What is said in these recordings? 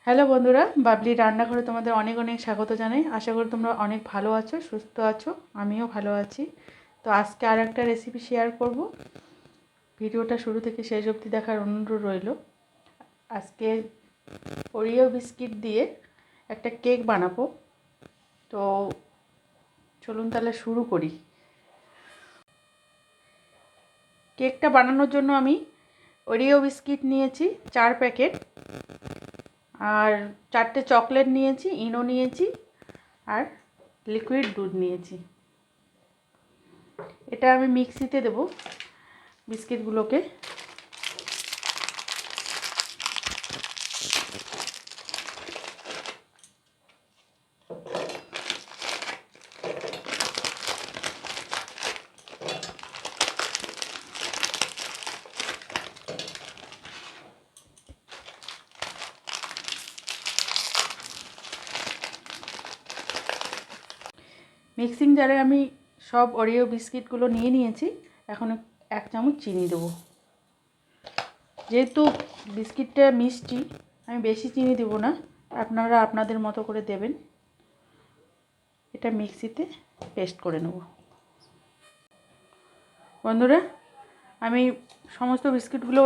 Hello বন্ধুরা, বাবলি রান্নাঘরে তোমাদের অনেক অনেক স্বাগত জানাই। আশা করি তোমরা অনেক ভালো আছো, সুস্থ আছো। আমিও ভালো আছি। তো আজকে আর একটা রেসিপি শেয়ার করব। ভিডিওটা শুরু থেকে শেষ অবধি দেখার অনুরোধ রইল। আজকে ওরিও বিস্কিট দিয়ে একটা কেক বানাবো। তো চলুন তাহলে শুরু করি। কেকটা বানানোর জন্য আমি ওরিও বিস্কিট নিয়েছি 4 প্যাকেট, আর 4টে চকলেট নিয়েছি, ইনো নিয়েছি, আর লিকুইড দুধ নিয়েছি। এটা আমি মিক্সিতে দেব বিস্কিটগুলোকে। মিক্সিং জারে আমি সব ওরিও বিস্কিটগুলো নিয়ে নিয়েছি। এখন 1 চামচ চিনি দেবো। যেহেতু বিস্কিটটা মিষ্টি, আমি বেশি চিনি দেব না, আপনারা আপনাদের মতো করে দেবেন। এটা মিক্সিতে পেস্ট করে নেব। বন্ধুরা, আমি সমস্ত বিস্কিটগুলো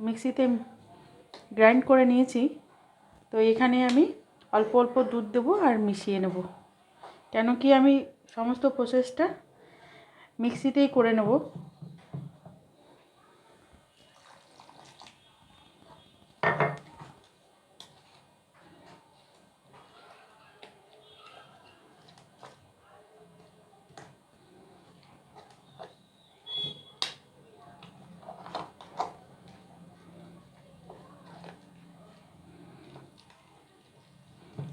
মিক্সিতে গ্রাইন্ড করে নিয়েছি। তো এখানে আমি অল্প অল্প দুধ দেবো আর মিশিয়ে নেব। কেন কি আমি সমস্ত প্রসেসটা মিক্সিতেই করে নেব।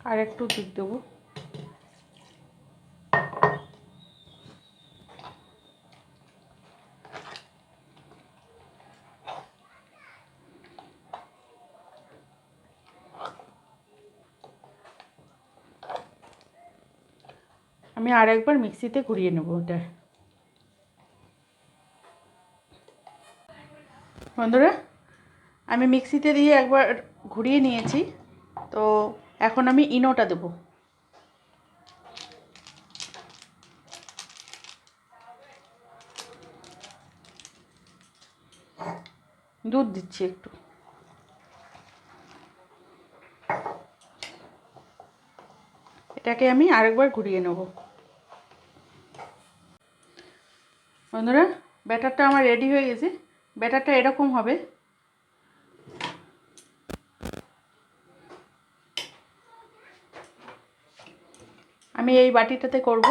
আর একটু দুধ দেবো। আমি আর একবার মিক্সিতে ঘুরিয়ে নেব এটা। বন্ধুরা, আমি মিক্সিতে দিয়ে একবার ঘুরিয়ে নিয়েছি। তো এখন আমি ইনোটা দেব। দুধ দিচ্ছি একটু। এটাকে আমি আরেকবার ঘুরিয়ে নেব। বন্ধুরা, ব্যাটারটা আমার রেডি হয়ে গেছে। ব্যাটারটা এরকম হবে। আমি এই বাটিটাতে করব।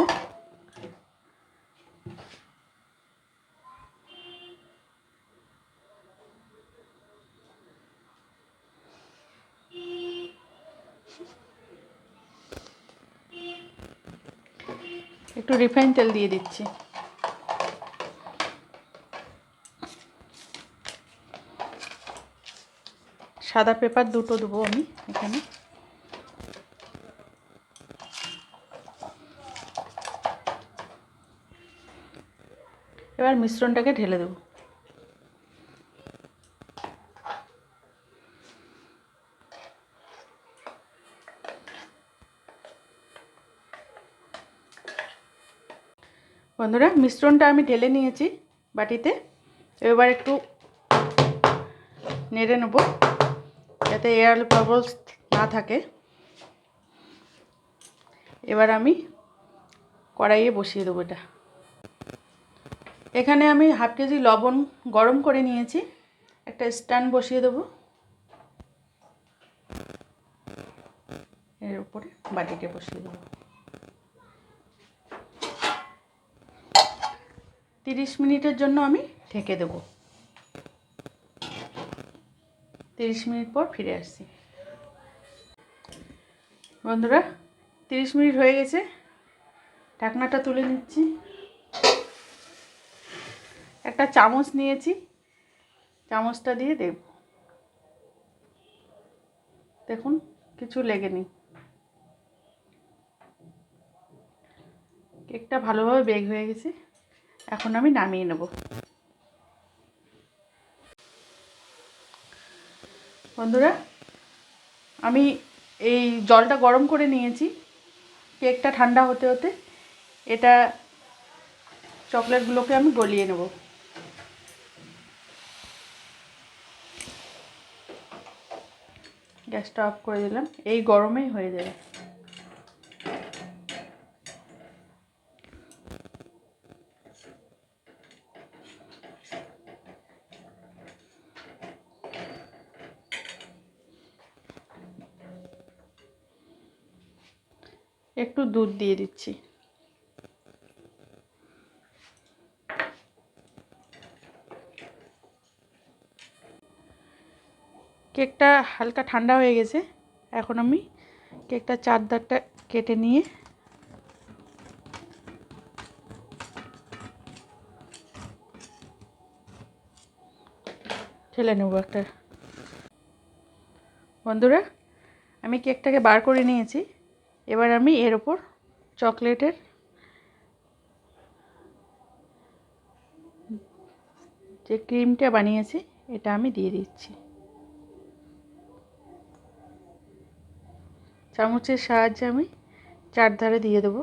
একটু রিফাইন তেল দিয়ে দিচ্ছি। সাদা পেপার 2টো দেবো আমি এখানে। এবার মিশ্রণটাকে ঢেলে দেব। বন্ধুরা, মিশ্রণটা আমি ঢেলে নিয়েছি বাটিতে। এবার একটু নেড়ে নেব যাতে এয়ার বাবলস না থাকে। এবার আমি কড়াইয়ে বসিয়ে দেবো এটা। এখানে আমি হাফ কেজি লবণ গরম করে নিয়েছি। একটা স্ট্যান্ড বসিয়ে দেবো। এর উপরে বাটিতে বসিয়ে দেবো। 30 মিনিটের জন্য আমি ঢেকে দেবো। 30 মিনিট পর ফিরে আসছি। বন্ধুরা, 30 মিনিট হয়ে গেছে। ঢাকনাটা তুলে নিচ্ছি। একটা চামচ নিয়েছি, চামচটা দিয়ে দেব। দেখুন, কিছু লেগেনি। কেকটা ভালোভাবে বেক হয়ে গেছে। এখন আমি নামিয়ে নেব। বন্ধুরা, আমি এই জলটা গরম করে নিয়েছি। কেকটা ঠান্ডা হতে হতে এটা চকলেটগুলোকে আমি গলিয়ে নেব। গ্যাসটা অফ করে দিলাম, এই গরমেই হয়ে যাবে। একটু দুধ দিয়ে দিচ্ছি। কেকটা হালকা ঠান্ডা হয়ে গেছে। এখন আমি কেকটা চারধারটা কেটে নিয়ে ঢেলে নেব একটা। বন্ধুরা, আমি কেকটাকে বার করে নিয়েছি। এবার আমি এর ওপর চকলেটের যে ক্রিমটা বানিয়েছি এটা আমি দিয়ে দিচ্ছি। চামচের সাহায্যে আমি চারধারে দিয়ে দেবো।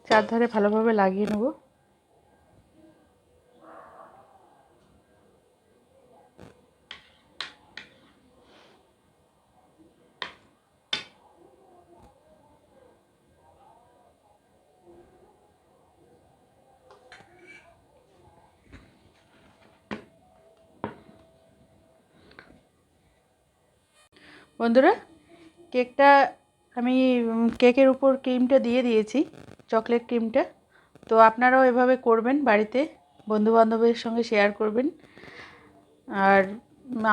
চারধারে ভালোভাবে লাগিয়ে নেব। বন্ধুরা, কেকটা আমি কেকের উপর ক্রিমটা দিয়ে দিয়েছি, চকলেট ক্রিমটা। তো আপনারাও এভাবে করবেন বাড়িতে, বন্ধুবান্ধবের সঙ্গে শেয়ার করবেন। আর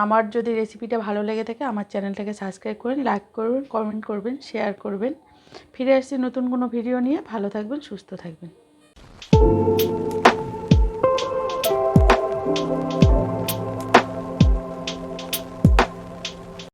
আমার যদি রেসিপিটা ভালো লেগে থাকে আমার চ্যানেলটাকে সাবস্ক্রাইব করুন, লাইক করবেন, কমেন্ট করবেন, শেয়ার করবেন। ফিরে আসছি নতুন কোনো ভিডিও নিয়ে। ভালো থাকবেন, সুস্থ থাকবেন।